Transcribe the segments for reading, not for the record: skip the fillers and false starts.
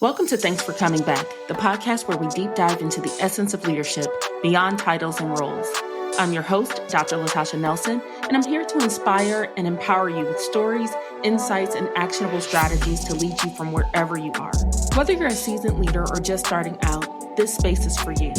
Welcome to Thanks for Coming Back, the podcast where we deep dive into the essence of leadership beyond titles and roles. I'm your host, Dr. Latasha Nelson, and I'm here to inspire and empower you with stories, insights, and actionable strategies to lead you from wherever you are. Whether you're a seasoned leader or just starting out, this space is for you.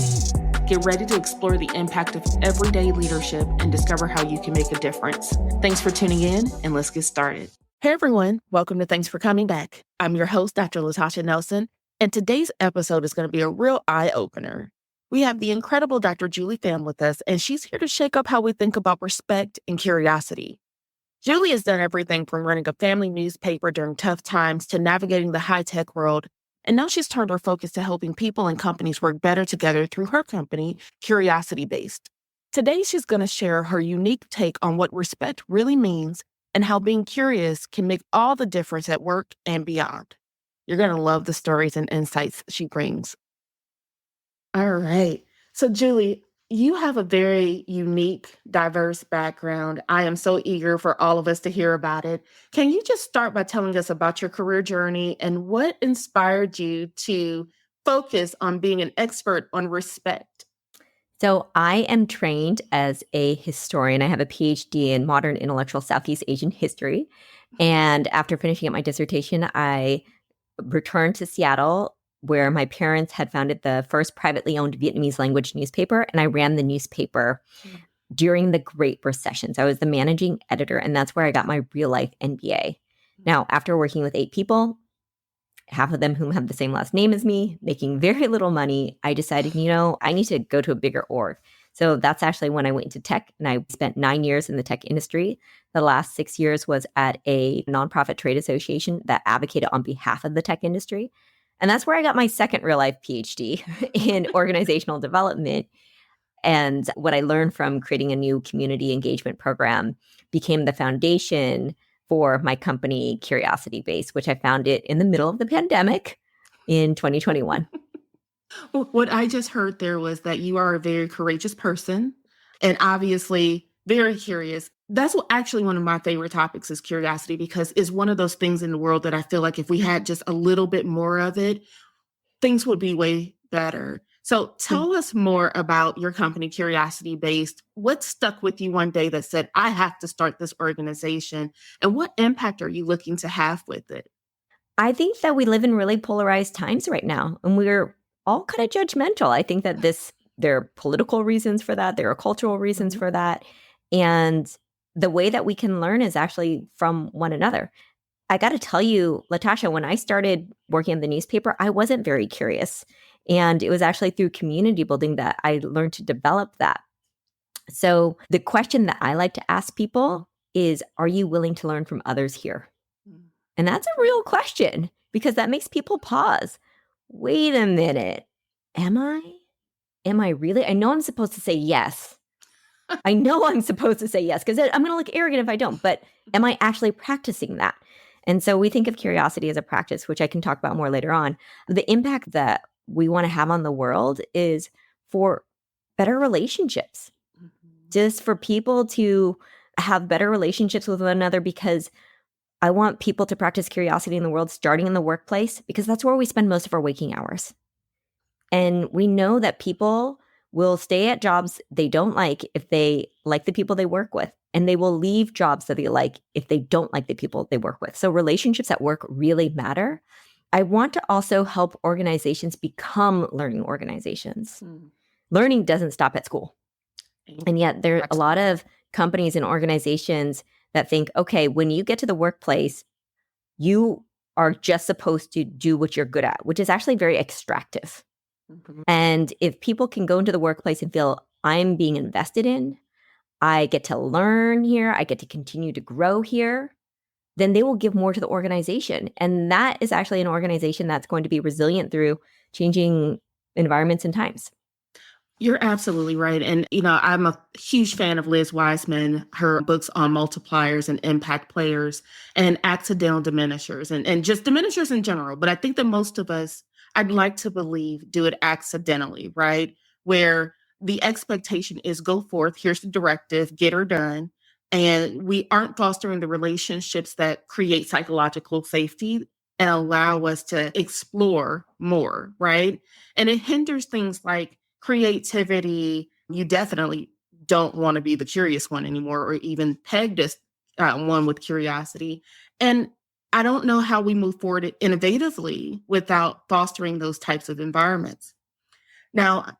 Get ready to explore the impact of everyday leadership and discover how you can make a difference. Thanks for tuning in, and let's get started. Hey everyone, welcome to Thanks for Coming Back. I'm your host, Dr. Latasha Nelson, and today's episode is going to be a real eye-opener. We have the incredible Dr. Julie Pham with us, and she's here to shake up how we think about respect and curiosity. Julie has done everything from running a family newspaper during tough times to navigating the high-tech world, and now she's turned her focus to helping people and companies work better together through her company, CuriosityBased. Today, she's going to share her unique take on what respect really means and how being curious can make all the difference at work and beyond. You're going to love the stories and insights she brings. All right. So, Julie, you have a very unique, diverse background. I am so eager for all of us to hear about it. Can you just start by telling us about your career journey and what inspired you to focus on being an expert on respect? So I am trained as a historian. I have a PhD in modern intellectual Southeast Asian history. And after finishing up my dissertation, I returned to Seattle, where my parents had founded the first privately owned Vietnamese language newspaper. And I ran the newspaper during the Great Recession. So I was the managing editor, and that's where I got my real life MBA. Now, after working with 8 people, half of them whom have the same last name as me, making very little money, I decided, I need to go to a bigger org. So that's actually when I went into tech, and I spent 9 years in the tech industry. The last 6 years was at a nonprofit trade association that advocated on behalf of the tech industry. And that's where I got my second real life PhD in organizational development. And what I learned from creating a new community engagement program became the foundation for my company, CuriosityBased, which I founded in the middle of the pandemic in 2021. What I just heard there was that you are a very courageous person and obviously very curious. That's actually one of my favorite topics is curiosity, because it's one of those things in the world that I feel like if we had just a little bit more of it, things would be way better. So tell us more about your company, CuriosityBased. What stuck with you one day that said, I have to start this organization? And what impact are you looking to have with it? I think that we live in really polarized times right now, and we're all kind of judgmental. I think that there are political reasons for that. There are cultural reasons for that. And the way that we can learn is actually from one another. I got to tell you, Latasha, when I started working in the newspaper, I wasn't very curious. And it was actually through community building that I learned to develop that. So the question that I like to ask people is, are you willing to learn from others here? And that's a real question, because that makes people pause. Wait a minute. Am I? Am I really? I know I'm supposed to say yes. I know I'm supposed to say yes, because I'm going to look arrogant if I don't. But am I actually practicing that? And so we think of curiosity as a practice, which I can talk about more later on. The impact that we want to have on the world is for better relationships, just for people to have better relationships with one another, because I want people to practice curiosity in the world, starting in the workplace, because that's where we spend most of our waking hours. And we know that people will stay at jobs they don't like if they like the people they work with. And they will leave jobs that they like if they don't like the people they work with. So relationships at work really matter. I want to also help organizations become learning organizations. Learning doesn't stop at school. And yet there are a lot of companies and organizations that think, okay, when you get to the workplace, you are just supposed to do what you're good at, which is actually very extractive. And if people can go into the workplace and feel I'm being invested in, I get to learn here, I get to continue to grow here, then they will give more to the organization. And that is actually an organization that's going to be resilient through changing environments and times. You're absolutely right. And, I'm a huge fan of Liz Wiseman, her books on multipliers and impact players and accidental diminishers and just diminishers in general. But I think that most of us, I'd like to believe, do it accidentally, right? Where the expectation is go forth, here's the directive, get her done. And we aren't fostering the relationships that create psychological safety and allow us to explore more, right? And it hinders things like creativity. You definitely don't want to be the curious one anymore, or even pegged as one with curiosity. And I don't know how we move forward innovatively without fostering those types of environments. Now,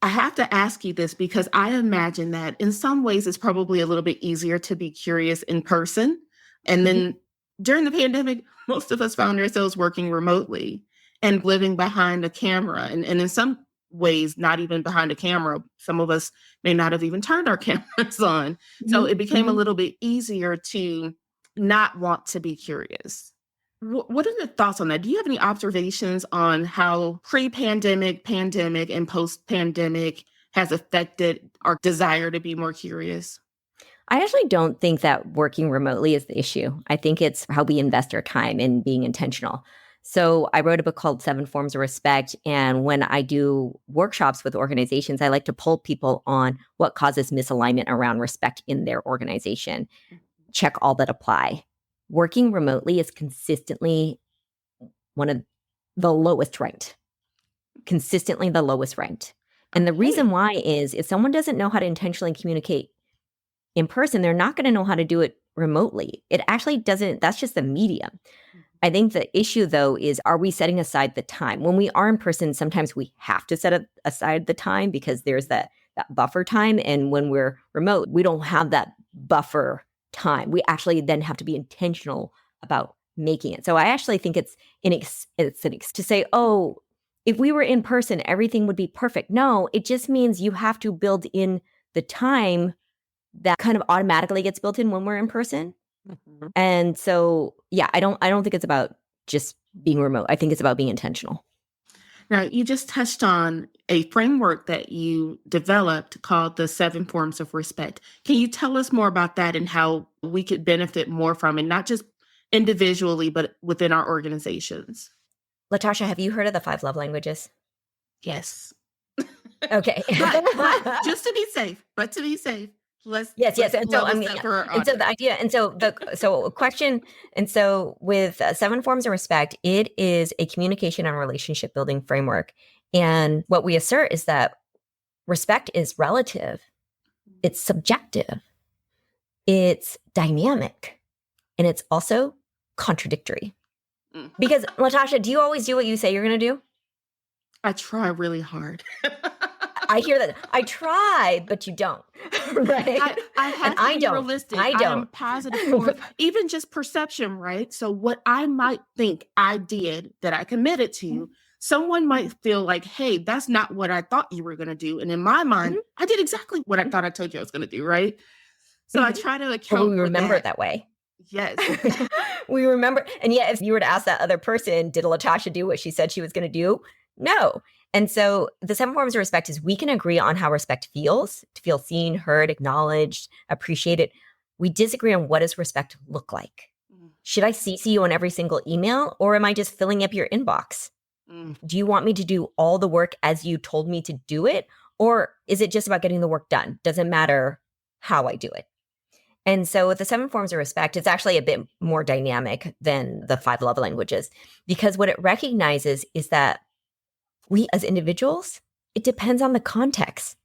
I have to ask you this because I imagine that in some ways it's probably a little bit easier to be curious in person. And then during the pandemic, most of us found ourselves working remotely and living behind a camera. And in some ways, not even behind a camera. Some of us may not have even turned our cameras on. So it became a little bit easier to not want to be curious. What are your thoughts on that? Do you have any observations on how pre-pandemic, pandemic, and post-pandemic has affected our desire to be more curious? I actually don't think that working remotely is the issue. I think it's how we invest our time in being intentional. So I wrote a book called 7 Forms of Respect. And when I do workshops with organizations, I like to pull people on what causes misalignment around respect in their organization. Check all that apply. Working remotely is consistently one of the lowest ranked. Consistently the lowest ranked. And the reason why is if someone doesn't know how to intentionally communicate in person, they're not going to know how to do it remotely. It actually doesn't, that's just the medium. I think the issue, though, is are we setting aside the time? When we are in person, sometimes we have to set aside the time because there's that buffer time. And when we're remote, we don't have that buffer time. We actually then have to be intentional about making it. So I actually think it's to say, oh, if we were in person, everything would be perfect. No, it just means you have to build in the time that kind of automatically gets built in when we're in person. Mm-hmm. And so, yeah, I don't think it's about just being remote. I think it's about being intentional. Now, you just touched on a framework that you developed called the 7 Forms of Respect. Can you tell us more about that and how we could benefit more from it, not just individually, but within our organizations? Latasha, have you heard of the 5 love languages? Yes. Okay. but just to be safe, Yes. And so, the idea, and so the question, and so with 7 Forms of Respect, it is a communication and relationship building framework. And what we assert is that respect is relative, it's subjective, it's dynamic, and it's also contradictory. Because Latasha, do you always do what you say you're going to do? I try really hard. I hear that. I try, but you don't. Right? I have to be realistic. I don't. I'm positive for even just perception, right? So what I might think I did that I committed to, someone might feel like, hey, that's not what I thought you were going to do. And in my mind, I did exactly what I thought I told you I was going to do, right? So I try to account for we remember it that way. Yes. We remember. And yet, if you were to ask that other person, did Latasha do what she said she was going to do? No. And so the 7 Forms of Respect is we can agree on how respect feels, to feel seen, heard, acknowledged, appreciated. We disagree on what does respect look like. Should I CC you on every single email, or am I just filling up your inbox? Do you want me to do all the work as you told me to do it? Or is it just about getting the work done? Doesn't matter how I do it. And so with the 7 Forms of Respect, it's actually a bit more dynamic than the 5 love languages, because what it recognizes is that we as individuals, it depends on the context.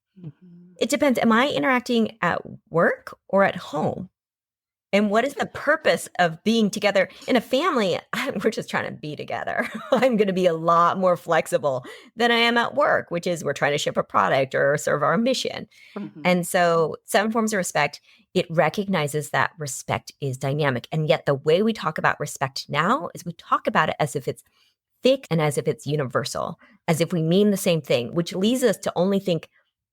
It depends. Am I interacting at work or at home? And what is the purpose of being together in a family? We're just trying to be together. I'm going to be a lot more flexible than I am at work, which is we're trying to ship a product or serve our mission. And so 7 Forms of Respect, it recognizes that respect is dynamic. And yet the way we talk about respect now is we talk about it as if it's thick and as if it's universal, as if we mean the same thing, which leads us to only think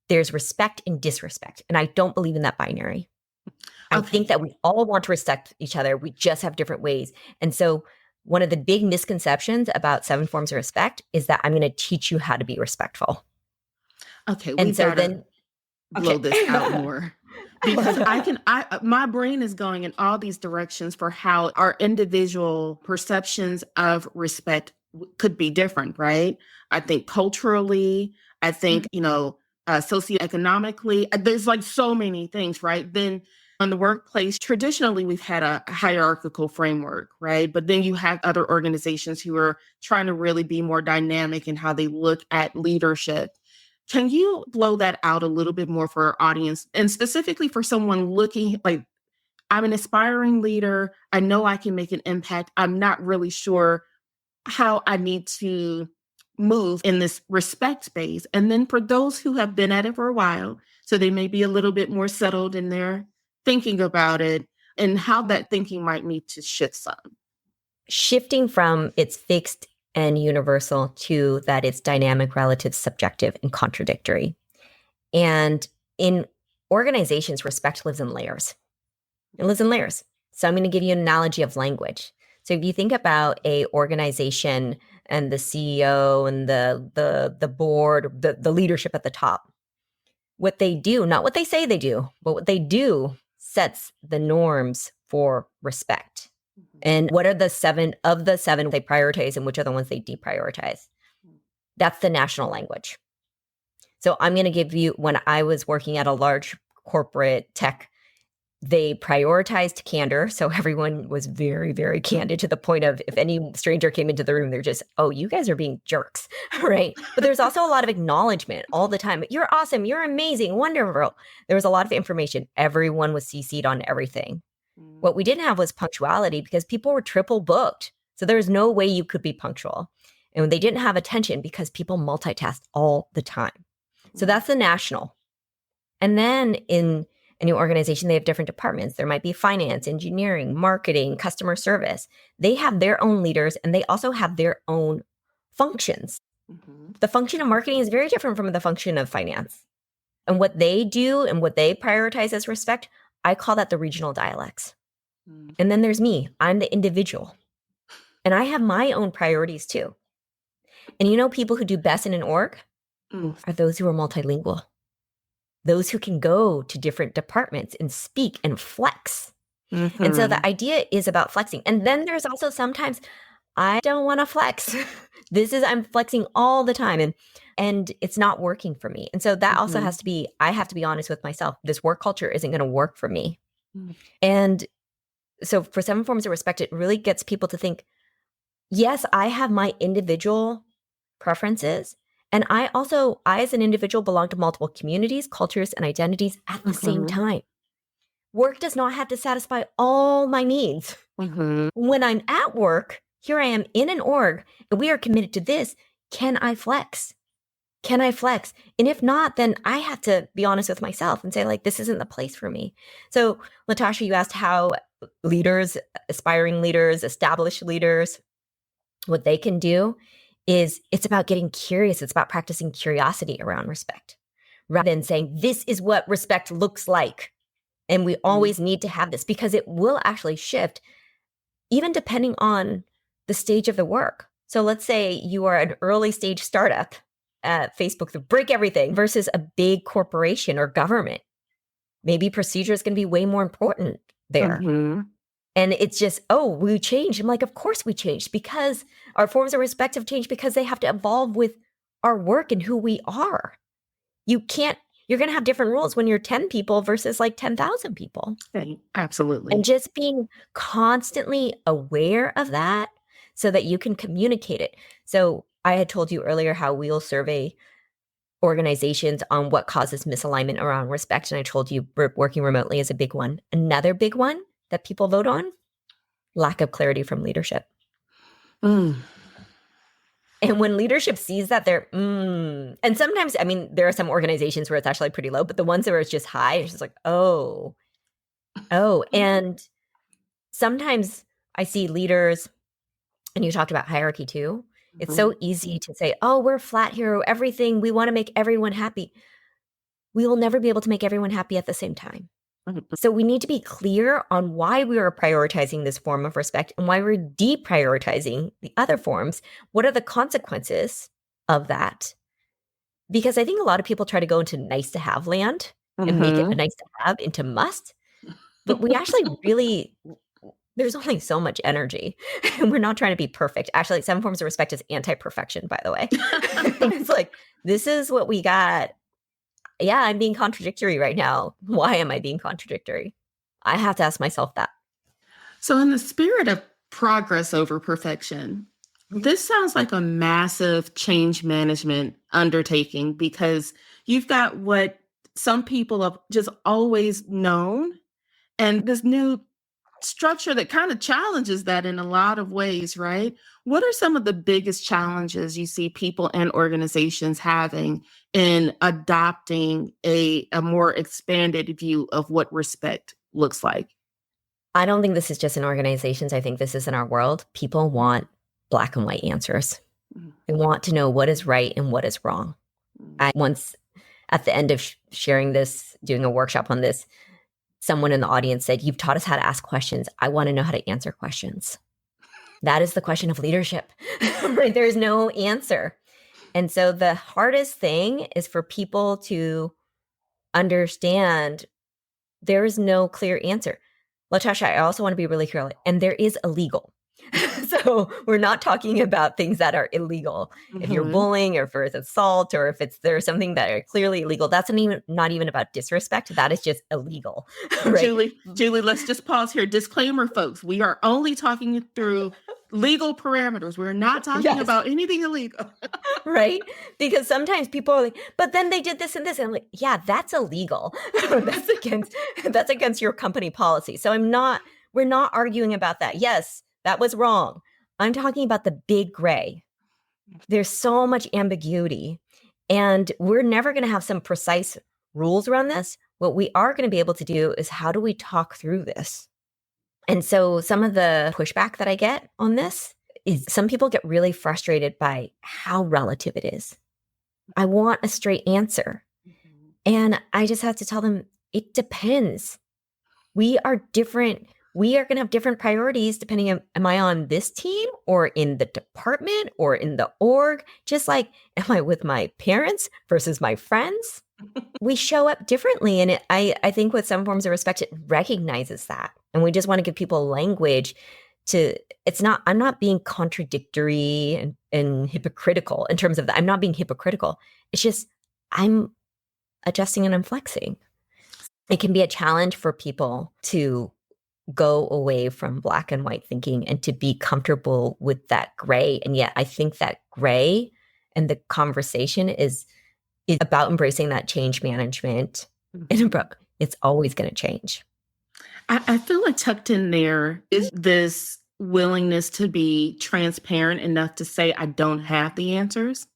there's respect and disrespect. And I don't believe in that binary. I think that we all want to respect each other. We just have different ways. And so one of the big misconceptions about 7 Forms of Respect is that I'm going to teach you how to be respectful. Okay. And so then blow this out more. Because my brain is going in all these directions for how our individual perceptions of respect could be different, right? I think culturally, I think, socioeconomically, there's like so many things, right? Then In the workplace, traditionally, we've had a hierarchical framework, right? But then you have other organizations who are trying to really be more dynamic in how they look at leadership. Can you blow that out a little bit more for our audience, and specifically for someone looking like, I'm an aspiring leader, I know I can make an impact, I'm not really sure how I need to move in this respect space. And then for those who have been at it for a while, so they may be a little bit more settled in their thinking about it and how that thinking might need to shift some. Shifting from it's fixed and universal to that it's dynamic, relative, subjective, and contradictory. And in organizations, respect lives in layers. It lives in layers. So I'm going to give you an analogy of language. So if you think about a organization and the CEO and the board, the leadership at the top, what they do, not what they say they do, but what they do sets the norms for respect. And what are the seven they prioritize and which are the ones they deprioritize? That's the national language. So I'm going to give you, when I was working at a large corporate tech, they prioritized candor. So everyone was very, very candid to the point of if any stranger came into the room, they're just, oh, you guys are being jerks, right? But there's also a lot of acknowledgement all the time. You're awesome. You're amazing. Wonderful. There was a lot of information. Everyone was CC'd on everything. What we didn't have was punctuality because people were triple booked. So there's no way you could be punctual. And they didn't have attention because people multitask all the time. So that's the national. And then in a new organization, they have different departments. There might be finance, engineering, marketing, customer service. They have their own leaders and they also have their own functions. The function of marketing is very different from the function of finance. And what they do and what they prioritize as respect, I call that the regional dialects. And then there's me. I'm the individual. And I have my own priorities too. And people who do best in an org are those who are multilingual. Those who can go to different departments and speak and flex. And so the idea is about flexing. And then there's also sometimes I don't want to flex. I'm flexing all the time and it's not working for me. And so that also has to be, I have to be honest with myself. This work culture isn't going to work for me. And so for 7 forms of respect, it really gets people to think, yes, I have my individual preferences. And I as an individual belong to multiple communities, cultures, and identities at the same time. Work does not have to satisfy all my needs. When I'm at work, here I am in an org, and we are committed to this. Can I flex? Can I flex? And if not, then I have to be honest with myself and say, like, this isn't the place for me. So, Latasha, you asked how leaders, aspiring leaders, established leaders, what they can do is it's about getting curious. It's about practicing curiosity around respect rather than saying, this is what respect looks like. And we always need to have this because it will actually shift even depending on the stage of the work. So let's say you are an early stage startup at Facebook to break everything versus a big corporation or government. Maybe procedure is going to be way more important there. And it's just, oh, we changed. I'm like, of course we changed because our forms of respect have changed because they have to evolve with our work and who we are. You're going to have different rules when you're 10 people versus like 10,000 people. Absolutely. And just being constantly aware of that so that you can communicate it. So I had told you earlier how we'll survey organizations on what causes misalignment around respect. And I told you working remotely is a big one. Another big one that people vote on, lack of clarity from leadership. And when leadership sees that, and sometimes, I mean, there are some organizations where it's actually pretty low, but the ones where it's just high, it's just like, oh. And sometimes I see leaders, and you talked about hierarchy too. It's so easy to say, oh, we're flat here, everything, we want to make everyone happy. We will never be able to make everyone happy at the same time. So we need to be clear on why we are prioritizing this form of respect and why we're deprioritizing the other forms. What are the consequences of that? Because I think a lot of people try to go into nice to have land and make it a nice to have into must. But we actually there's only so much energy. And we're not trying to be perfect. Actually, 7 forms of respect is anti-perfection, by the way. It's like, this is what we got. Yeah, I'm being contradictory right now. Why am I being contradictory? I have to ask myself that. So, in the spirit of progress over perfection, this sounds like a massive change management undertaking because you've got what some people have just always known, and this new structure that kind of challenges that in a lot of ways, right? What are some of the biggest challenges you see people and organizations having in adopting a more expanded view of what respect looks like? I don't think this is just in organizations. I think this is in our world. People want black and white answers. They want to know what is right and what is wrong. I once, at the end of sharing this, doing a workshop on this, someone in the audience said, "You've taught us how to ask questions. I want to know how to answer questions." That is the question of leadership, right? There's no answer. And so the hardest thing is for people to understand there is no clear answer. Latasha, I also want to be really clear, and there is illegal. So we're not talking about things that are illegal. If you're bullying or if it's assault or if there's something that are clearly illegal, that's not even about disrespect. That is just illegal. Right? Julie, let's just pause here. Disclaimer, folks. We are only talking through legal parameters. We're not talking about anything illegal. Right? Because sometimes people are like, but then they did this and this. And I'm like, yeah, that's illegal. that's against your company policy. So we're not arguing about that. Yes, that was wrong. I'm talking about the big gray. There's so much ambiguity, and we're never going to have some precise rules around this. What we are going to be able to do is how do we talk through this? And so some of the pushback that I get on this is some people get really frustrated by how relative it is. I want a straight answer. And I just have to tell them, it depends. We are different. We are going to have different priorities depending on, am I on this team or in the department or in the org? Just like, am I with my parents versus my friends? We show up differently. And I think with some forms of respect, it recognizes that. And we just want to give people language to, I'm not being contradictory and hypocritical in terms of that. I'm not being hypocritical. It's just, I'm adjusting and I'm flexing. It can be a challenge for people to go away from black and white thinking and to be comfortable with that gray. And yet I think that gray and the conversation is about embracing that change management. And it's always going to change. I feel like tucked in there is this willingness to be transparent enough to say, I don't have the answers.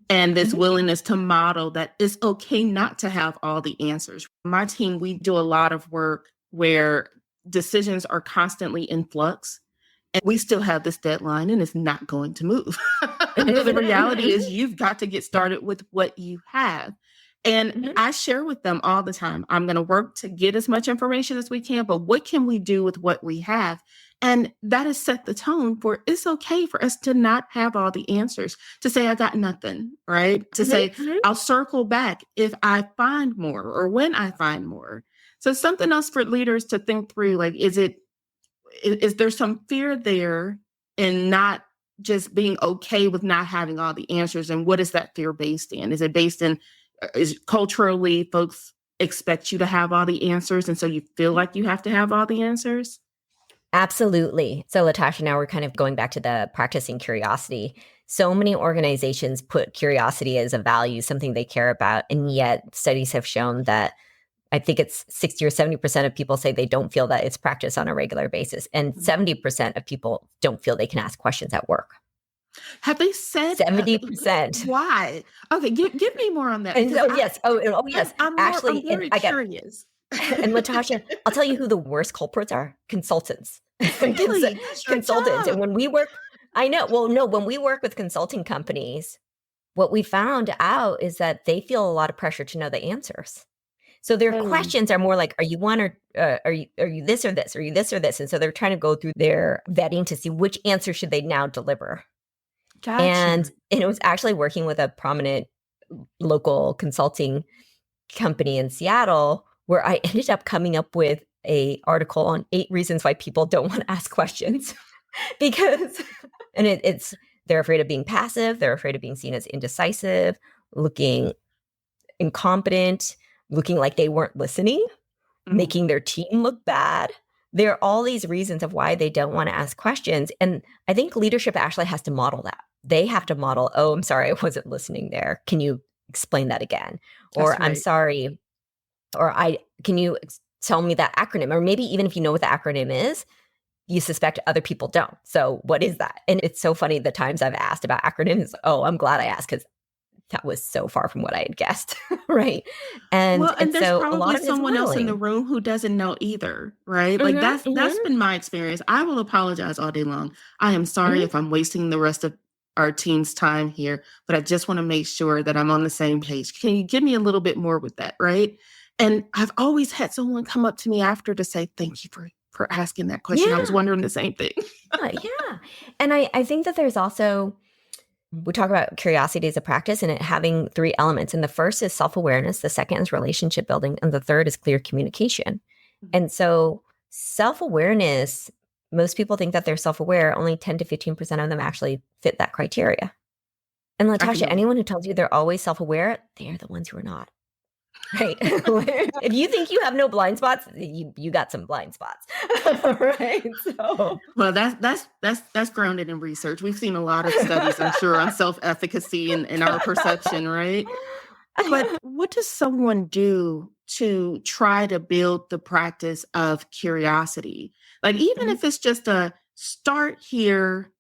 And this willingness to model that it's okay not to have all the answers. My team, we do a lot of work where decisions are constantly in flux. And we still have this deadline and it's not going to move. The reality is you've got to get started with what you have. And I share with them all the time, I'm going to work to get as much information as we can, but what can we do with what we have? And that has set the tone for it's okay for us to not have all the answers, to say, I got nothing, right? To say, I'll circle back if I find more or when I find more. So something else for leaders to think through, like, is there some fear there in not just being okay with not having all the answers? And what is that fear based in? Is it based in, is culturally folks expect you to have all the answers? And so you feel like you have to have all the answers? Absolutely. So Latasha, now we're kind of going back to the practicing curiosity. So many organizations put curiosity as a value, something they care about. And yet studies have shown that I think it's 60 or 70% of people say they don't feel that it's practiced on a regular basis. And 70% of people don't feel they can ask questions at work. Have they said 70%? Why? Okay, give me more on that. And yes. I'm very curious. And Latasha, I'll tell you who the worst culprits are: consultants. Really? Consultants. And when we work, when we work with consulting companies, what we found out is that they feel a lot of pressure to know the answers. So their questions are more like, are you one or are you this or this? Are you this or this? And so they're trying to go through their vetting to see which answer should they now deliver. Gotcha. And it was actually working with a prominent local consulting company in Seattle where I ended up coming up with an article on 8 reasons why people don't want to ask questions. Because, and it's, they're afraid of being passive. They're afraid of being seen as indecisive, looking incompetent, looking like they weren't listening. making their team look bad. There are all these reasons of why they don't want to ask questions. And I think leadership actually has to model that. They have to model, oh, I'm sorry, I wasn't listening there. Can you explain that again? Or That's right. I'm sorry. Or can you tell me that acronym? Or maybe even if you know what the acronym is, you suspect other people don't. So what is that? And it's so funny the times I've asked about acronyms. Oh, I'm glad I asked because that was so far from what I had guessed, right? And there's so probably a lot of someone else in the room who doesn't know either, right? Like that's been my experience. I will apologize all day long. I am sorry if I'm wasting the rest of our team's time here, but I just want to make sure that I'm on the same page. Can you give me a little bit more with that, right? And I've always had someone come up to me after to say, thank you for asking that question. I was wondering the same thing. Yeah. And I think that there's also, we talk about curiosity as a practice and it having 3 elements. And the first is self-awareness. The second is relationship building. And the third is clear communication. And so self-awareness, most people think that they're self-aware. Only 10 to 15% of them actually fit that criteria. And Latasha, anyone who tells you they're always self-aware, they're the ones who are not. Right. If you think you have no blind spots, you got some blind spots. Right. So well, that's grounded in research. We've seen a lot of studies, I'm sure, on self-efficacy and our perception, right? But what does someone do to try to build the practice of curiosity? Like, even if it's just a start here,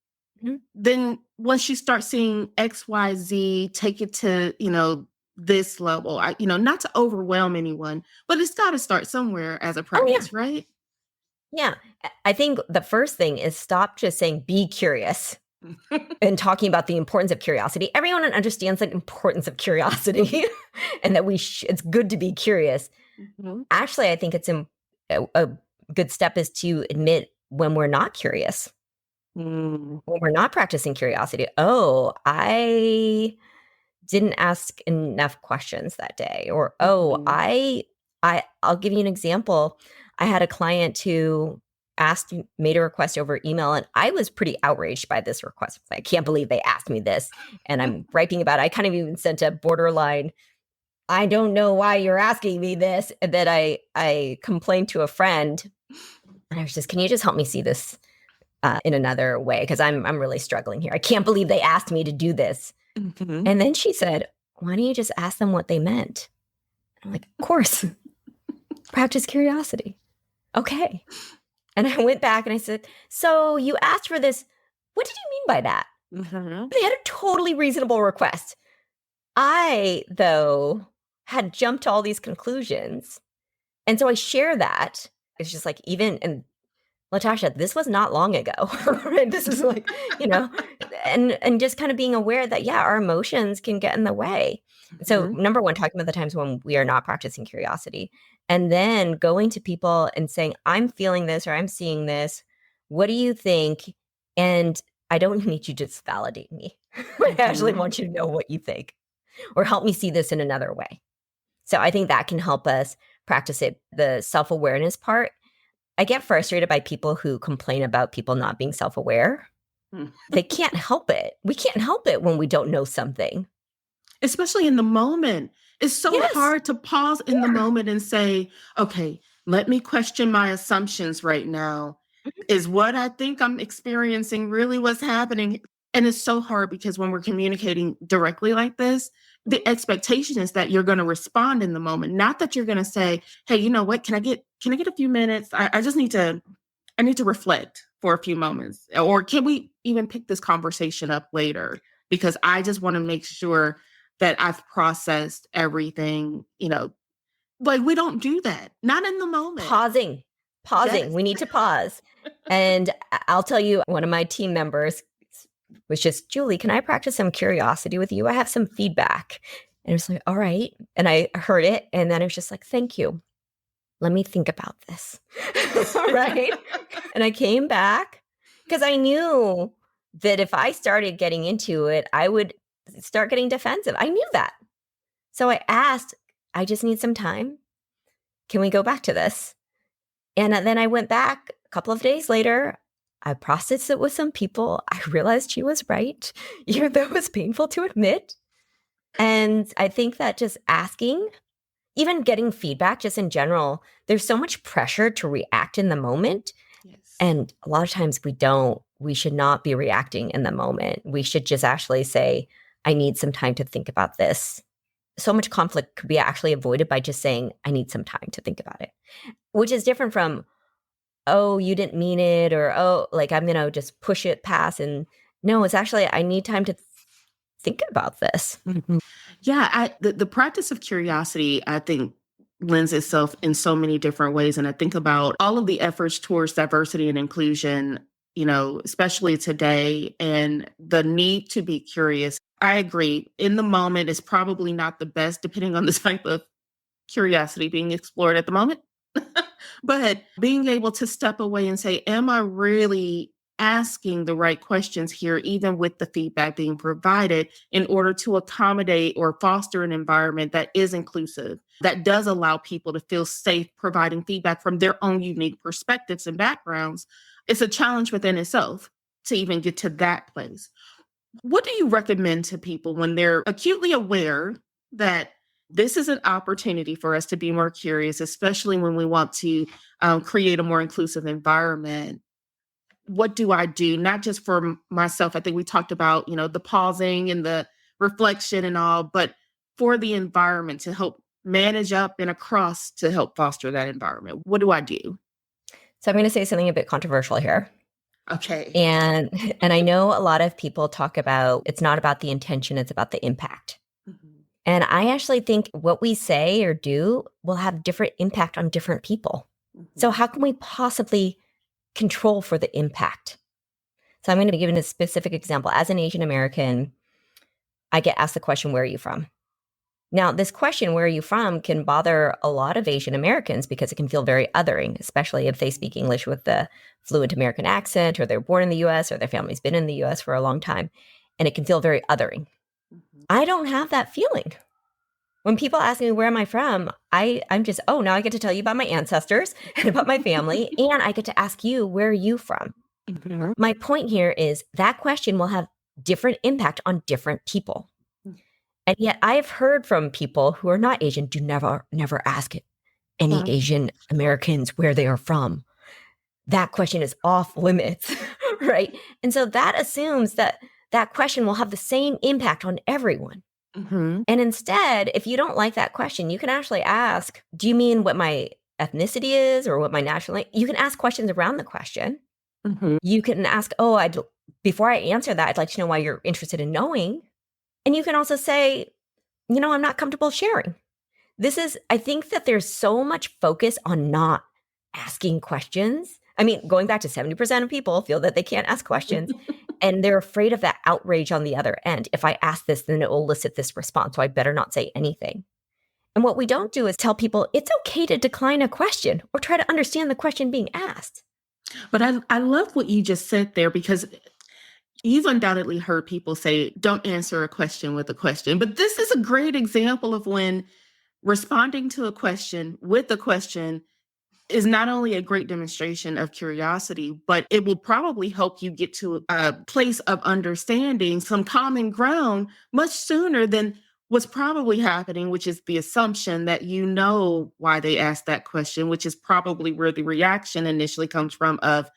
then once you start seeing X, Y, Z, take it to, this level, not to overwhelm anyone, but it's got to start somewhere as a practice, right? Yeah. I think the first thing is stop just saying, be curious and talking about the importance of curiosity. Everyone understands the importance of curiosity and that it's good to be curious. Actually, I think it's a good step is to admit when we're not curious, when we're not practicing curiosity. Oh, I didn't ask enough questions that day. Or, I'll give you an example. I had a client who made a request over email, and I was pretty outraged by this request. I can't believe they asked me this. And I'm writing about it. I kind of even sent a borderline, I don't know why you're asking me this. And then I complained to a friend. And I was just, can you just help me see this in another way? Because I'm really struggling here. I can't believe they asked me to do this. And then she said, why don't you just ask them what they meant? I'm like, of course. Practice curiosity. Okay. And I went back and I said, so you asked for this. What did you mean by that? They had a totally reasonable request. I, though, had jumped to all these conclusions. And so I share that. It's just like, and Latasha, this was not long ago. Right? This is like, and just kind of being aware that, our emotions can get in the way. So number one, talking about the times when we are not practicing curiosity, and then going to people and saying, I'm feeling this or I'm seeing this. What do you think? And I don't need you to just validate me. I actually want you to know what you think or help me see this in another way. So I think that can help us practice it. The self-awareness part. I get frustrated by people who complain about people not being self-aware. They can't help it. We can't help it when we don't know something. Especially in the moment. It's so hard to pause in the moment and say, okay, let me question my assumptions right now. Is what I think I'm experiencing really what's happening? And it's so hard because when we're communicating directly like this, the expectation is that you're going to respond in the moment, not that you're going to say, hey, you know what? Can I get a few minutes? I just need to reflect for a few moments. Or can we even pick this conversation up later? Because I just want to make sure that I've processed everything, like we don't do that. Not in the moment. Pausing. Yes. We need to pause. And I'll tell you, one of my team members was just, Julie, can I practice some curiosity with you? I have some feedback. And I was like, all right. And I heard it. And then I was just like, thank you. Let me think about this. Right. And I came back because I knew that if I started getting into it, I would start getting defensive. I knew that. So I asked, I just need some time. Can we go back to this? And then I went back a couple of days later. I processed it with some people. I realized she was right, even though it was painful to admit. And I think that just asking, even getting feedback just in general, there's so much pressure to react in the moment. Yes. And a lot of times we should not be reacting in the moment. We should just actually say, I need some time to think about this. So much conflict could be actually avoided by just saying, I need some time to think about it, which is different from, oh, you didn't mean it, or, oh, like I'm going to just push it past. And no, it's actually, I need time to think about this. Yeah, the practice of curiosity, I think, lends itself in so many different ways. And I think about all of the efforts towards diversity and inclusion, especially today, and the need to be curious. I agree. In the moment is probably not the best, depending on the type of curiosity being explored at the moment. But being able to step away and say, am I really asking the right questions here, even with the feedback being provided, in order to accommodate or foster an environment that is inclusive, that does allow people to feel safe providing feedback from their own unique perspectives and backgrounds? It's a challenge within itself to even get to that place. What do you recommend to people when they're acutely aware that this is an opportunity for us to be more curious, especially when we want to create a more inclusive environment? What do I do? Not just for myself. I think we talked about, the pausing and the reflection and all, but for the environment to help manage up and across to help foster that environment. What do I do? So I'm going to say something a bit controversial here. Okay. And I know a lot of people talk about it's not about the intention, it's about the impact. Mm-hmm. And I actually think what we say or do will have different impact on different people. Mm-hmm. So how can we possibly control for the impact? So I'm going to give a specific example. As an Asian American, I get asked the question, where are you from? Now, this question, where are you from, can bother a lot of Asian Americans because it can feel very othering, especially if they speak English with the fluent American accent, or they're born in the US, or their family's been in the US for a long time. And it can feel very othering. Mm-hmm. I don't have that feeling. When people ask me, where am I from? I'm just, oh, now I get to tell you about my ancestors and about my family. And I get to ask you, where are you from? Mm-hmm. My point here is that question will have different impact on different people. And yet I've heard from people who are not Asian, do never ask any Asian Americans where they are from. That question is off limits, right? And so that assumes that that question will have the same impact on everyone. Mm-hmm. And instead, if you don't like that question, you can actually ask, do you mean what my ethnicity is or what my nationality? You can ask questions around the question. Mm-hmm. You can ask, before I answer that, I'd like to know why you're interested in knowing. And you can also say, I'm not comfortable sharing. I think that there's so much focus on not asking questions. I mean, going back to 70% of people feel that they can't ask questions and they're afraid of that outrage on the other end. If I ask this, then it will elicit this response. So I better not say anything. And what we don't do is tell people it's okay to decline a question or try to understand the question being asked. But I love what you just said there, because you've undoubtedly heard people say, don't answer a question with a question. But this is a great example of when responding to a question with a question is not only a great demonstration of curiosity, but it will probably help you get to a place of understanding, some common ground, much sooner than what's probably happening, which is the assumption that you know why they asked that question, which is probably where the reaction initially comes from of,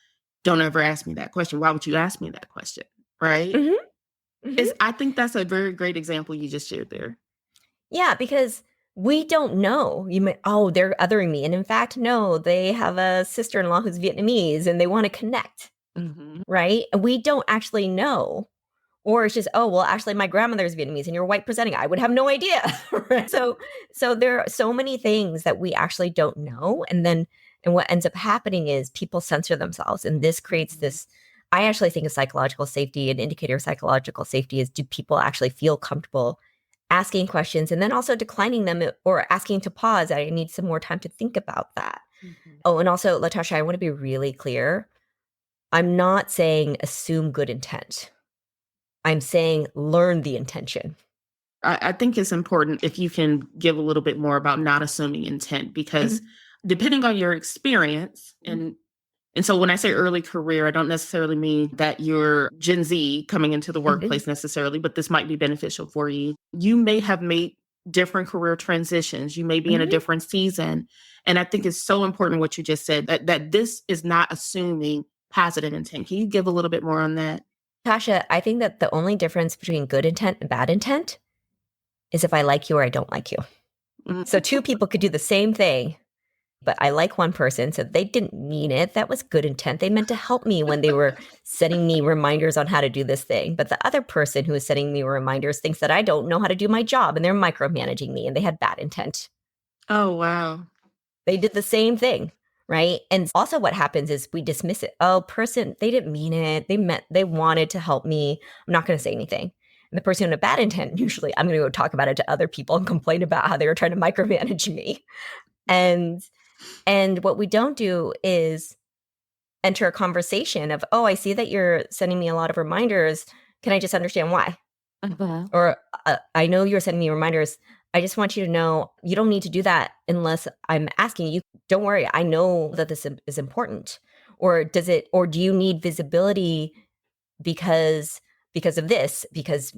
don't ever ask me that question. Why would you ask me that question? Right? Mm-hmm. Mm-hmm. I think that's a very great example you just shared there. Yeah, because we don't know. They're othering me. And in fact, no, they have a sister-in-law who's Vietnamese and they want to connect, mm-hmm. right? And we don't actually know. Or it's just, actually my grandmother's Vietnamese and you're white presenting. I would have no idea. Right? So there are so many things that we actually don't know. And what ends up happening is people censor themselves. And this creates this, I actually think of psychological safety, an indicator of psychological safety is, do people actually feel comfortable asking questions and then also declining them or asking to pause? I need some more time to think about that. Mm-hmm. Oh, and also, Latasha, I want to be really clear. I'm not saying assume good intent. I'm saying learn the intention. I think it's important if you can give a little bit more about not assuming intent, because mm-hmm. depending on your experience, and so when I say early career, I don't necessarily mean that you're Gen Z coming into the workplace mm-hmm. necessarily, but this might be beneficial for you. You may have made different career transitions. You may be in a different season. And I think it's so important what you just said, that this is not assuming positive intent. Can you give a little bit more on that? Tasha, I think that the only difference between good intent and bad intent is if I like you or I don't like you. Mm. So two people could do the same thing, but I like one person, so they didn't mean it. That was good intent. They meant to help me when they were setting me reminders on how to do this thing. But the other person who is setting me reminders thinks that I don't know how to do my job and they're micromanaging me and they had bad intent. Oh, wow. They did the same thing, right? And also what happens is we dismiss it. Oh, person, they didn't mean it. They wanted to help me. I'm not going to say anything. And the person with a bad intent, usually I'm going to go talk about it to other people and complain about how they were trying to micromanage me. And what we don't do is enter a conversation of, oh, I see that you're sending me a lot of reminders. Can I just understand why? Uh-huh. Or I know you're sending me reminders. I just want you to know you don't need to do that unless I'm asking you. Don't worry. I know that this is important. Or do you need visibility because of this, because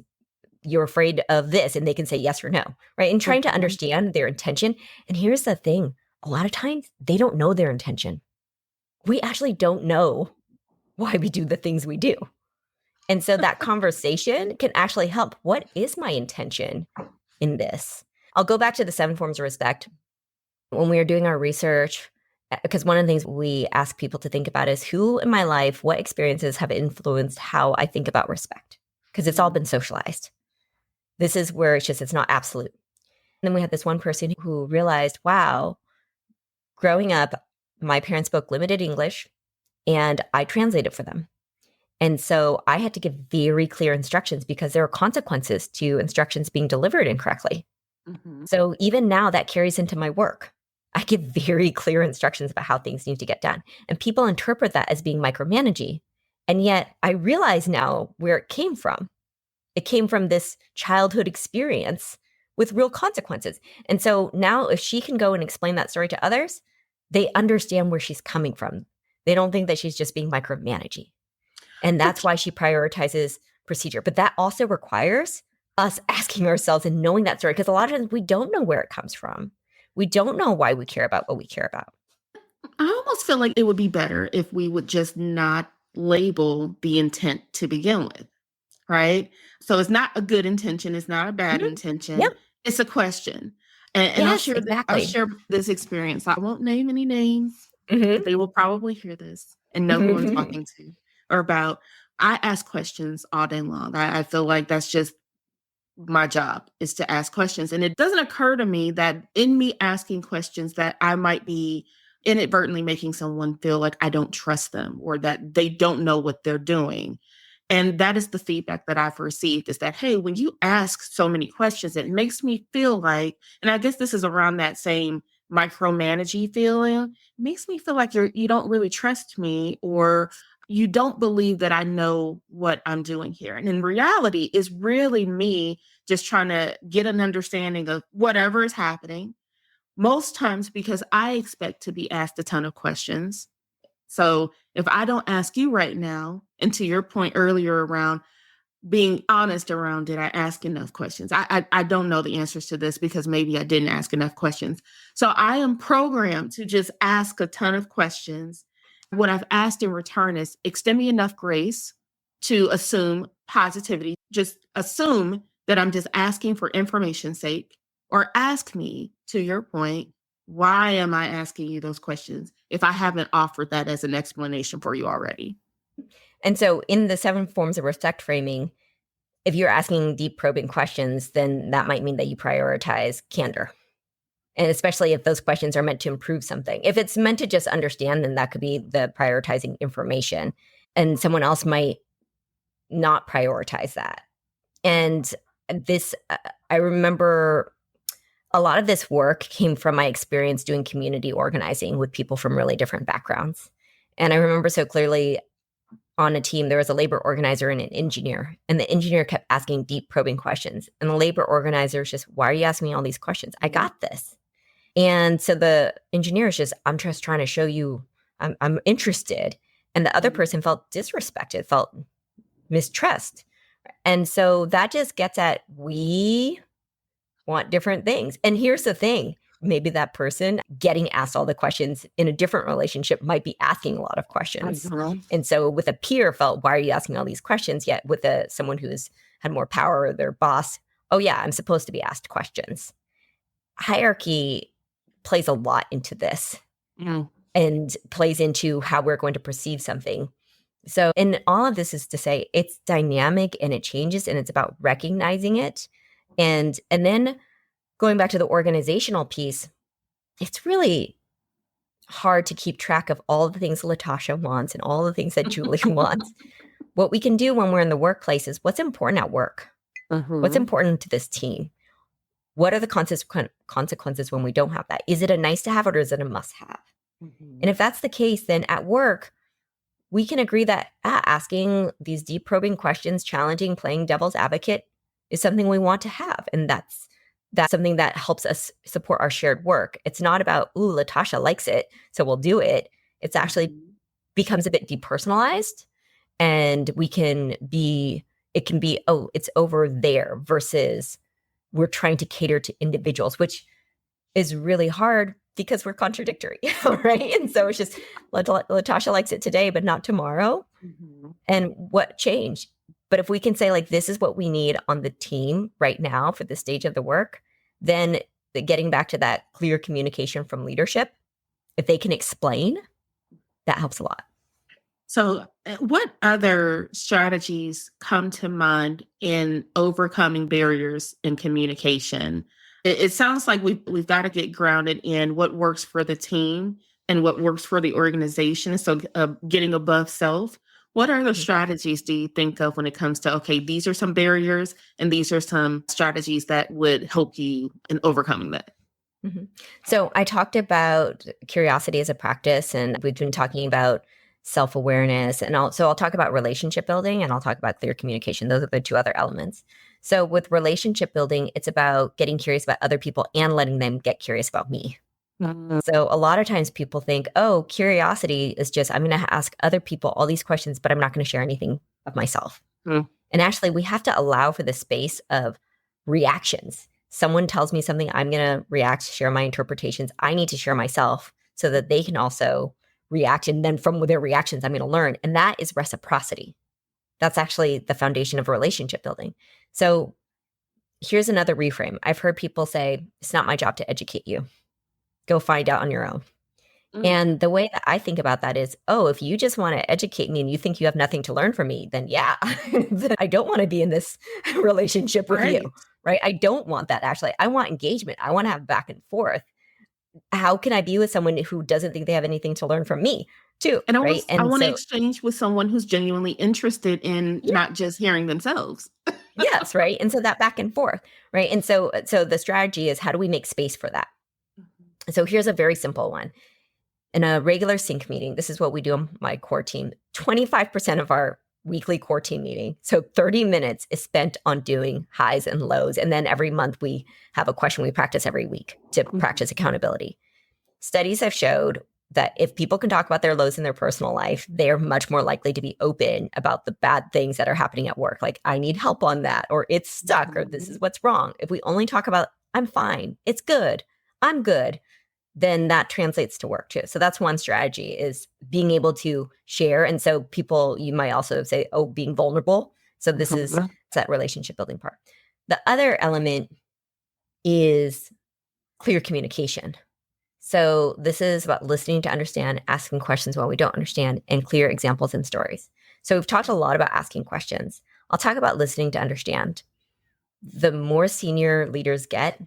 you're afraid of this? And they can say yes or no, right? And trying to understand their intention. And here's the thing. A lot of times they don't know their intention. We actually don't know why we do the things we do. And so that conversation can actually help. What is my intention in this? I'll go back to the 7 forms of respect. When we were doing our research, because one of the things we ask people to think about is who in my life, what experiences have influenced how I think about respect? Because it's all been socialized. This is where it's not absolute. And then we had this one person who realized, wow, growing up, my parents spoke limited English and I translated for them. And so I had to give very clear instructions because there are consequences to instructions being delivered incorrectly. Mm-hmm. So even now that carries into my work. I give very clear instructions about how things need to get done. And people interpret that as being micromanaging. And yet I realize now where it came from. It came from this childhood experience with real consequences. And so now if she can go and explain that story to others, they understand where she's coming from. They don't think that she's just being micromanaging. And that's why she prioritizes procedure. But that also requires us asking ourselves and knowing that story, because a lot of times we don't know where it comes from. We don't know why we care about what we care about. I almost feel like it would be better if we would just not label the intent to begin with, right? So it's not a good intention. It's not a bad intention. Yep. It's a question. And Yes, I'll exactly. share this experience. I won't name any names, but they will probably hear this and know who I'm talking to or about. I ask questions all day long. I feel like that's just my job, is to ask questions. And it doesn't occur to me that in me asking questions that I might be inadvertently making someone feel like I don't trust them or that they don't know what they're doing. And that is the feedback that I've received, is that, hey, when you ask so many questions, it makes me feel like, and I guess this is around that same micromanaging feeling, it makes me feel like you don't really trust me, or you don't believe that I know what I'm doing here. And in reality, it's really me just trying to get an understanding of whatever is happening. Most times because I expect to be asked a ton of questions. So if I don't ask you right now, and to your point earlier around being honest around, did I ask enough questions? I don't know the answers to this because maybe I didn't ask enough questions. So I am programmed to just ask a ton of questions. What I've asked in return is extend me enough grace to assume positivity. Just assume that I'm just asking for information's sake, or ask me, to your point, why am I asking you those questions if I haven't offered that as an explanation for you already? And so in the 7 forms of respect framing, if you're asking deep probing questions, then that might mean that you prioritize candor. And especially if those questions are meant to improve something. If it's meant to just understand, then that could be the prioritizing information. And someone else might not prioritize that. And this, I remember a lot of this work came from my experience doing community organizing with people from really different backgrounds. And I remember so clearly on a team, there was a labor organizer and an engineer. And the engineer kept asking deep probing questions. And the labor organizer is just, why are you asking me all these questions? I got this. And so the engineer is just, I'm just trying to show you I'm interested. And the other person felt disrespected, felt mistrust. And so that just gets at, we want different things. And here's the thing. Maybe that person getting asked all the questions in a different relationship might be asking a lot of questions. And so with a peer felt, why are you asking all these questions? Yet with someone who's had more power, their boss, oh yeah, I'm supposed to be asked questions. Hierarchy plays a lot into this and plays into how we're going to perceive something. So, and all of this is to say it's dynamic and it changes, and it's about recognizing it. And then going back to the organizational piece, it's really hard to keep track of all the things Latasha wants and all the things that Julie wants. What we can do when we're in the workplace is what's important at work? What's important to this team? What are the consequences when we don't have that? Is it a nice to have or is it a must have? And if that's the case, then at work, we can agree that asking these deep probing questions, challenging, playing devil's advocate is something we want to have. And that's something that helps us support our shared work. It's not about, ooh, Latasha likes it, so we'll do it. It's actually becomes a bit depersonalized, and it can be, oh, it's over there versus we're trying to cater to individuals, which is really hard because we're contradictory, right? And so it's just Latasha likes it today, but not tomorrow. And what changed? But if we can say, like, this is what we need on the team right now for this stage of the work, then getting back to that clear communication from leadership, if they can explain, that helps a lot. So what other strategies come to mind in overcoming barriers in communication? It sounds like we've got to get grounded in what works for the team and what works for the organization. So getting above self. What other strategies do you think of when it comes to, okay, these are some barriers and these are some strategies that would help you in overcoming that? So I talked about curiosity as a practice, and we've been talking about self-awareness, and also I'll talk about relationship building and I'll talk about clear communication. Those are the two other elements. So with relationship building, it's about getting curious about other people and letting them get curious about me. So a lot of times people think, oh, curiosity is just, I'm going to ask other people all these questions, but I'm not going to share anything of myself. And actually, we have to allow for the space of reactions. Someone tells me something, I'm going to react, share my interpretations. I need to share myself so that they can also react. And then from their reactions, I'm going to learn. And that is reciprocity. That's actually the foundation of relationship building. So here's another reframe. I've heard people say, it's not my job to educate you. Go find out on your own. And the way that I think about that is, oh, if you just want to educate me and you think you have nothing to learn from me, then yeah, I don't want to be in this relationship with you, right? I don't want that, actually. I want engagement. I want to have back and forth. How can I be with someone who doesn't think they have anything to learn from me too, and right? I want to exchange with someone who's genuinely interested in not just hearing themselves. Yes, right? And so that back and forth, right? And so the strategy is, how do we make space for that? So here's a very simple one. In a regular sync meeting, this is what we do on my core team. 25% of our weekly core team meeting, so 30 minutes, is spent on doing highs and lows. And then every month we have a question we practice every week to practice accountability. Studies have showed that if people can talk about their lows in their personal life, they are much more likely to be open about the bad things that are happening at work. Like, I need help on that, or it's stuck, or this is what's wrong. If we only talk about, I'm fine, it's good, I'm good, then that translates to work too. So that's one strategy, is being able to share. And so people, you might also say, oh, being vulnerable. So this is that relationship building part. The other element is clear communication. So this is about listening to understand, asking questions when we don't understand, and clear examples and stories. So we've talked a lot about asking questions. I'll talk about listening to understand. The more senior leaders get,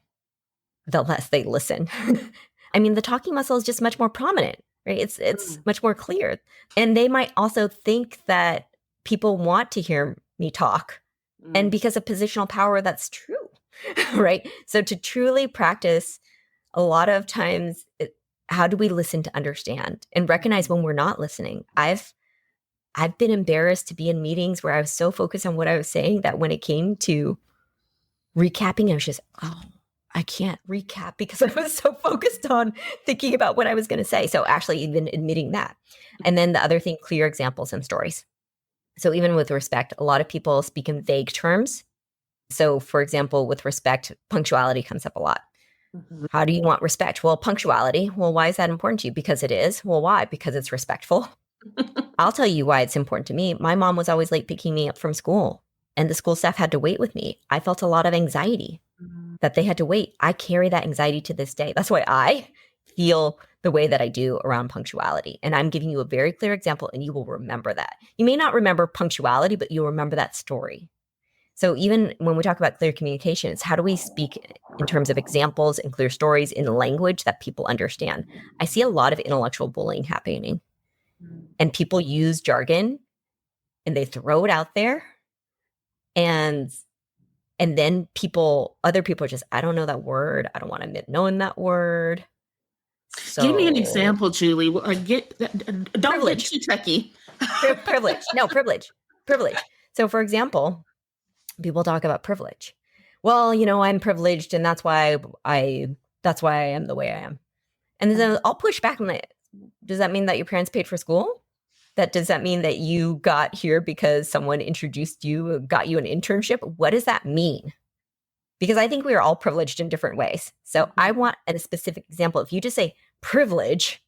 the less they listen. I mean, the talking muscle is just much more prominent, right? It's much more clear. And they might also think that people want to hear me talk. And because of positional power, that's true, right? So to truly practice, a lot of times, how do we listen to understand and recognize when we're not listening? I've been embarrassed to be in meetings where I was so focused on what I was saying that when it came to recapping, I was just, oh, I can't recap because I was so focused on thinking about what I was going to say. So actually even admitting that. And then the other thing, clear examples and stories. So even with respect, a lot of people speak in vague terms. So, for example, with respect, punctuality comes up a lot. How do you want respect? Well, punctuality. Well, why is that important to you? Because it is. Well, why? Because it's respectful. I'll tell you why it's important to me. My mom was always late picking me up from school, and the school staff had to wait with me. I felt a lot of anxiety that they had to wait. I carry that anxiety to this day. That's why I feel the way that I do around punctuality. And I'm giving you a very clear example, and you will remember that. You may not remember punctuality, but you'll remember that story. So even when we talk about clear communication, it's how do we speak in terms of examples and clear stories in language that people understand? I see a lot of intellectual bullying happening, and people use jargon and they throw it out there, and then other people are just, I don't know that word. I don't want to admit knowing that word. So give me an example, Julie. Don't privilege. get too techie. Privilege. No, privilege. So for example, people talk about privilege. Well, I'm privileged, and that's why I am the way I am. And then I'll push back on it. Does that mean that your parents paid for school? Does that mean that you got here because someone introduced you, got you an internship? What does that mean? Because I think we are all privileged in different ways. So I want a specific example. If you just say privilege,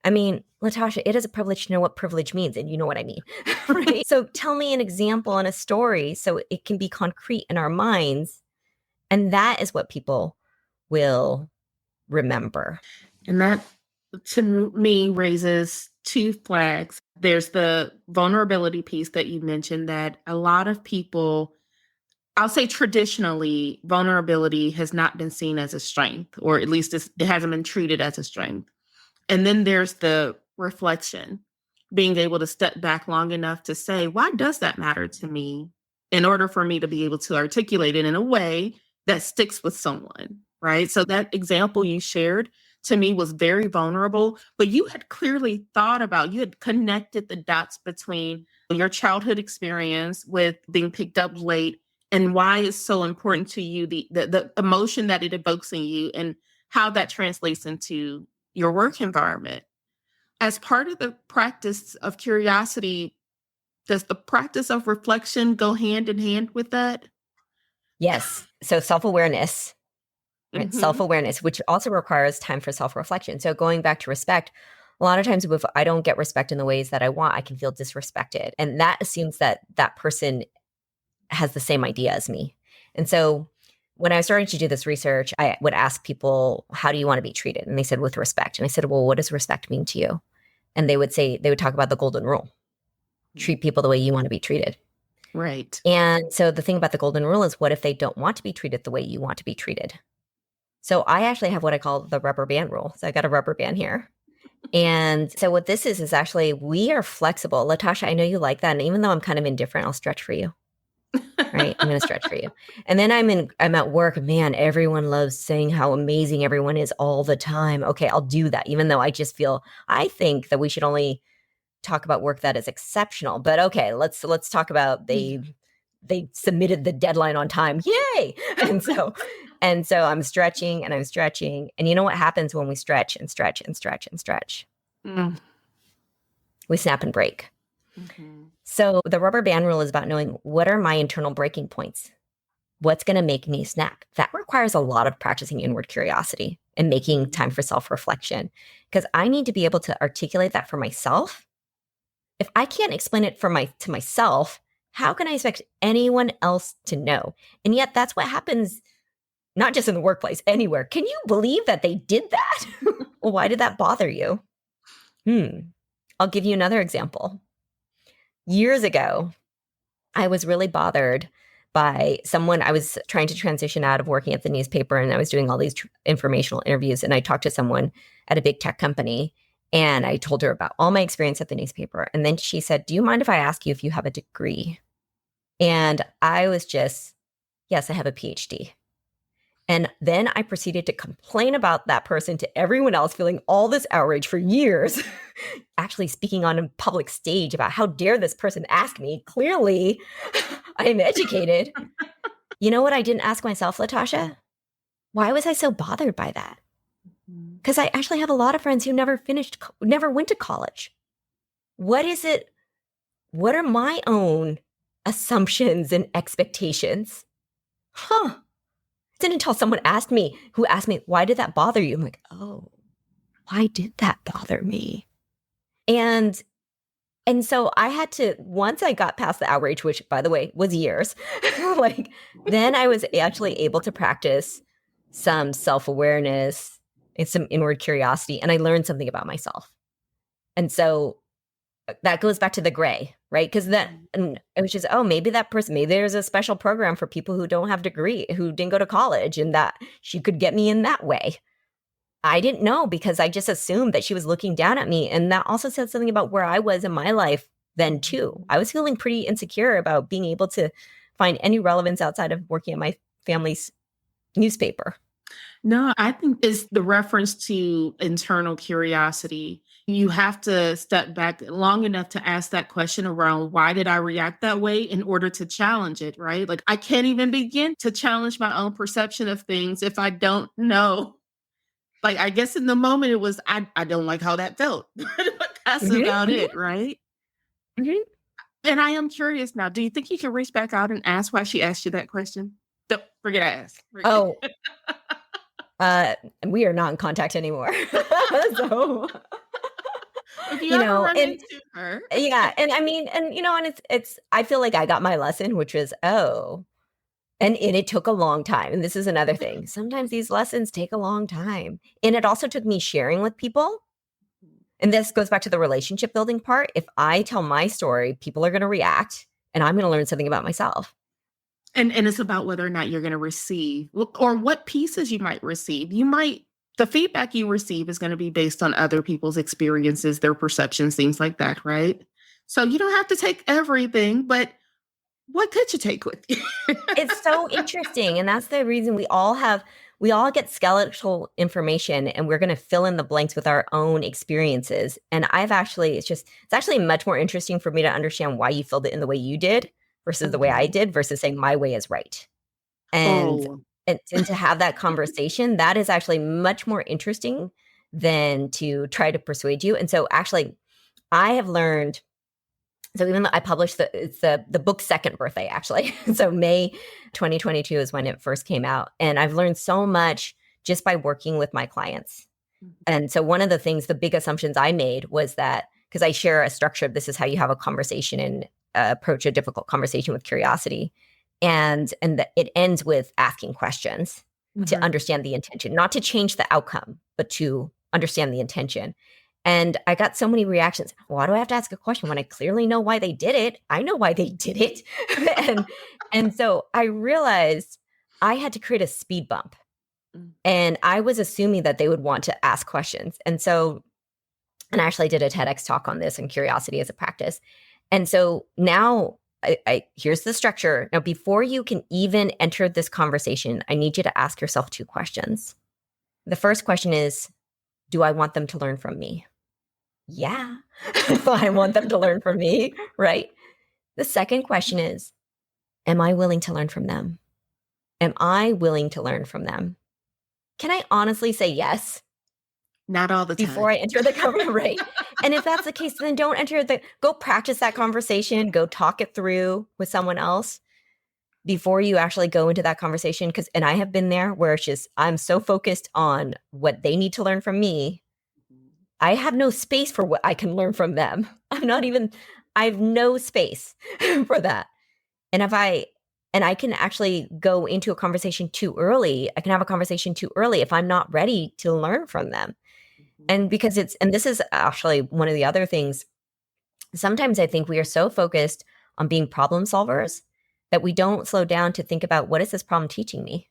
I mean, Latasha, it is a privilege to know what privilege means, and you know what I mean, right? So tell me an example and a story so it can be concrete in our minds, and that is what people will remember. And that, to me, raises two flags. There's the vulnerability piece that you mentioned, that a lot of people, I'll say traditionally, vulnerability has not been seen as a strength, or at least it hasn't been treated as a strength. And then there's the reflection, being able to step back long enough to say, why does that matter to me? In order for me to be able to articulate it in a way that sticks with someone, right? So that example you shared to me was very vulnerable, but you had clearly you had connected the dots between your childhood experience with being picked up late and why it's so important to you, the emotion that it evokes in you, and how that translates into your work environment. As part of the practice of curiosity, does the practice of reflection go hand in hand with that? Yes. So self-awareness, right? Mm-hmm. Self-awareness, which also requires time for self-reflection. So going back to respect, a lot of times if I don't get respect in the ways that I want, I can feel disrespected. And that assumes that that person has the same idea as me. And so when I started to do this research, I would ask people, how do you want to be treated? And they said, with respect. And I said, well, what does respect mean to you? And they would talk about the golden rule. Treat people the way you want to be treated. Right. And so the thing about the golden rule is, what if they don't want to be treated the way you want to be treated? So I actually have what I call the rubber band rule. So I got a rubber band here. And so what this is actually, we are flexible. Latasha, I know you like that. And even though I'm kind of indifferent, I'll stretch for you. Right? I'm going to stretch for you. And then I'm at work. Man, everyone loves saying how amazing everyone is all the time. Okay, I'll do that. Even though I think that we should only talk about work that is exceptional. But okay, let's talk about they submitted the deadline on time. Yay! And so I'm stretching and I'm stretching. And you know what happens when we stretch and stretch and stretch and stretch? Mm. We snap and break. Mm-hmm. So the rubber band rule is about knowing, what are my internal breaking points? What's going to make me snap? That requires a lot of practicing inward curiosity and making time for self-reflection, because I need to be able to articulate that for myself. If I can't explain it to myself, how can I expect anyone else to know? And yet that's what happens, not just in the workplace, anywhere. Can you believe that they did that? Well, why did that bother you? I'll give you another example. Years ago, I was really bothered by someone. I was trying to transition out of working at the newspaper, and I was doing all these informational interviews, and I talked to someone at a big tech company, and I told her about all my experience at the newspaper. And then she said, do you mind if I ask you if you have a degree? And I was just, yes, I have a PhD. And then I proceeded to complain about that person to everyone else, feeling all this outrage for years, actually speaking on a public stage about how dare this person ask me. Clearly, I am educated. You know what I didn't ask myself, Latasha? Why was I so bothered by that? Because I actually have a lot of friends who never went to college. What is it? What are my own assumptions and expectations huh. It's until someone asked me, why did that bother you? I'm like, oh, why did that bother me? And so I had to, once I got past the outrage, which by the way was years, like then I was actually able to practice some self-awareness and some inward curiosity, and I learned something about myself. And so that goes back to the gray, right? Because then and it was just, oh, maybe that person, maybe there's a special program for people who don't have degree, who didn't go to college, and that she could get me in that way. I didn't know because I just assumed that she was looking down at me. And that also said something about where I was in my life then too. I was feeling pretty insecure about being able to find any relevance outside of working at my family's newspaper. No, I think it's the reference to internal curiosity. You have to step back long enough to ask that question around why did I react that way in order to challenge it, right? Like I can't even begin to challenge my own perception of things if I don't know. Like I guess in the moment it was I don't like how that felt. But that's about it, right? Mm-hmm. And I am curious now. Do you think you can reach back out and ask why she asked you that question? Don't forget I asked. Oh, we are not in contact anymore. So, if you ever run into her. Yeah. And I mean, and it's, I feel like I got my lesson, which was, and it took a long time. And this is another thing. Sometimes these lessons take a long time. And it also took me sharing with people. And this goes back to the relationship building part. If I tell my story, people are going to react and I'm going to learn something about myself. And it's about whether or not you're going to receive or what pieces you might receive. The feedback you receive is going to be based on other people's experiences, their perceptions, things like that, right? So you don't have to take everything, but what could you take with you? It's so interesting. And that's the reason we all get skeletal information and we're going to fill in the blanks with our own experiences. And it's actually much more interesting for me to understand why you filled it in the way you did versus the way I did versus saying my way is right. And to have that conversation, that is actually much more interesting than to try to persuade you. And so actually I have learned, so even though I published the book's second birthday, actually. So May 2022 is when it first came out. And I've learned so much just by working with my clients. And so one of the things, the big assumptions I made was that, because I share a structure of this is how you have a conversation and approach a difficult conversation with curiosity. And it ends with asking questions to understand the intention, not to change the outcome, but to understand the intention. And I got so many reactions. Why do I have to ask a question when I clearly know why they did it? I know why they did it. and so I realized I had to create a speed bump. And I was assuming that they would want to ask questions. And I actually did a TEDx talk on this and curiosity as a practice. And so now here's the structure. Now, before you can even enter this conversation, I need you to ask yourself two questions. The first question is, do I want them to learn from me? Yeah, I want them to learn from me, right? The second question is, am I willing to learn from them? Am I willing to learn from them? Can I honestly say yes? Not all the time. Before I enter the conversation, right? And if that's the case, then don't go practice that conversation, go talk it through with someone else before you actually go into that conversation. And I have been there where it's just, I'm so focused on what they need to learn from me. I have no space for what I can learn from them. I have no space for that. And I can actually go into a conversation too early. I can have a conversation too early if I'm not ready to learn from them. And this is actually one of the other things. Sometimes I think we are so focused on being problem solvers that we don't slow down to think about, what is this problem teaching me?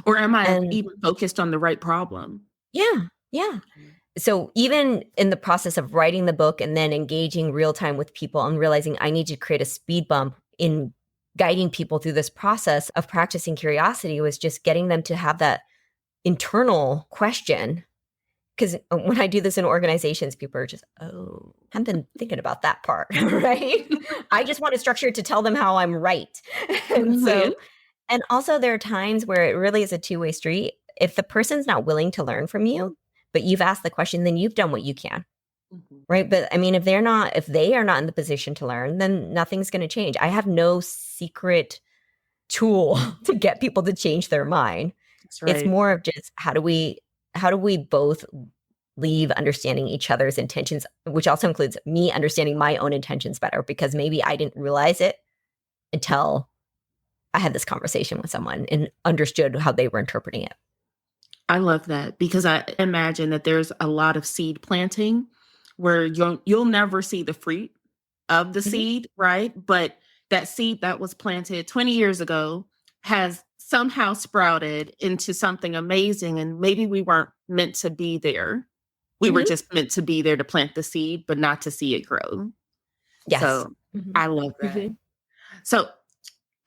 Or am I even focused on the right problem? Yeah. Yeah. So even in the process of writing the book and then engaging real time with people and realizing I need to create a speed bump in guiding people through this process of practicing curiosity, was just getting them to have that internal question. Because when I do this in organizations, people are just, oh, I've been thinking about that part, right? I just want a structure to tell them how I'm right. And also there are times where it really is a two-way street. If the person's not willing to learn from you, but you've asked the question, then you've done what you can, right? But I mean, if they are not in the position to learn, then nothing's going to change. I have no secret tool to get people to change their mind. That's right. It's more of just how do we both leave understanding each other's intentions, which also includes me understanding my own intentions better, because maybe I didn't realize it until I had this conversation with someone and understood how they were interpreting it. I love that, because I imagine that there's a lot of seed planting where you'll never see the fruit of the seed, right? But that seed that was planted 20 years ago has somehow sprouted into something amazing. And maybe we weren't meant to be there. We were just meant to be there to plant the seed, but not to see it grow. Yes. So I love that. So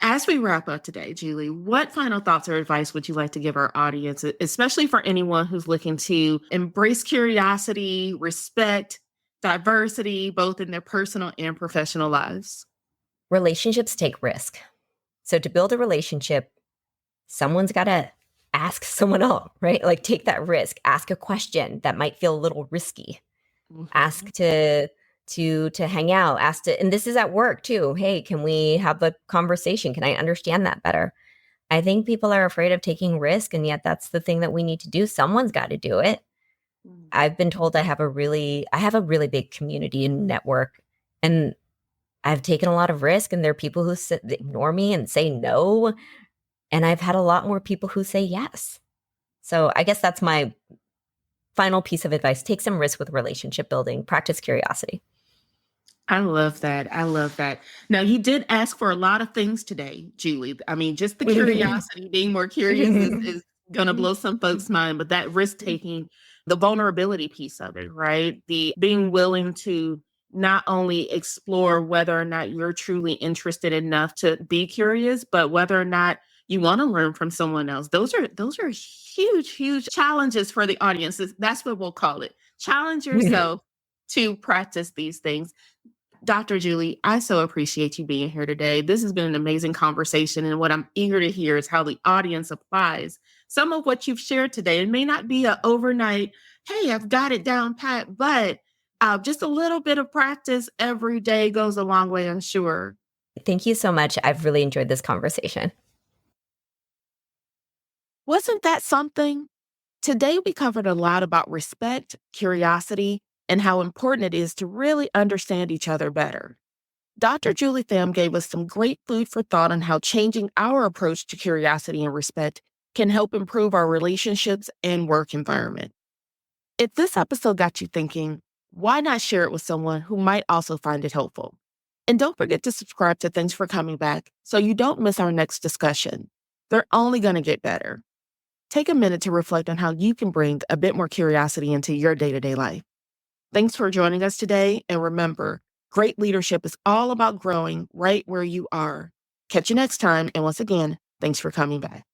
as we wrap up today, Julie, what final thoughts or advice would you like to give our audience, especially for anyone who's looking to embrace curiosity, respect, diversity, both in their personal and professional lives? Relationships take risk. So to build a relationship, someone's got to ask someone else, right? Like take that risk, ask a question that might feel a little risky, ask to hang out, ask to, and this is at work too. Hey, can we have a conversation? Can I understand that better? I think people are afraid of taking risk, and yet that's the thing that we need to do. Someone's got to do it. I've been told I have a really big community and network, and I've taken a lot of risk, and there are people who ignore me and say no. And I've had a lot more people who say yes. So I guess that's my final piece of advice. Take some risk with relationship building, practice curiosity. I love that. I love that. Now, you did ask for a lot of things today, Julie. I mean, just the curiosity, being more curious is going to blow some folks' mind, but that risk taking, the vulnerability piece of it, right? The being willing to not only explore whether or not you're truly interested enough to be curious, but whether or not you want to learn from someone else. Those are huge, huge challenges for the audience. That's what we'll call it. Challenge yourself to practice these things. Dr. Julie, I so appreciate you being here today. This has been an amazing conversation. And what I'm eager to hear is how the audience applies some of what you've shared today. It may not be an overnight, hey, I've got it down pat, but just a little bit of practice every day goes a long way, I'm sure. Thank you so much. I've really enjoyed this conversation. Wasn't that something? Today, we covered a lot about respect, curiosity, and how important it is to really understand each other better. Dr. Julie Pham gave us some great food for thought on how changing our approach to curiosity and respect can help improve our relationships and work environment. If this episode got you thinking, why not share it with someone who might also find it helpful? And don't forget to subscribe to Thanks for Coming Back so you don't miss our next discussion. They're only going to get better. Take a minute to reflect on how you can bring a bit more curiosity into your day-to-day life. Thanks for joining us today. And remember, great leadership is all about growing right where you are. Catch you next time. And once again, thanks for coming back.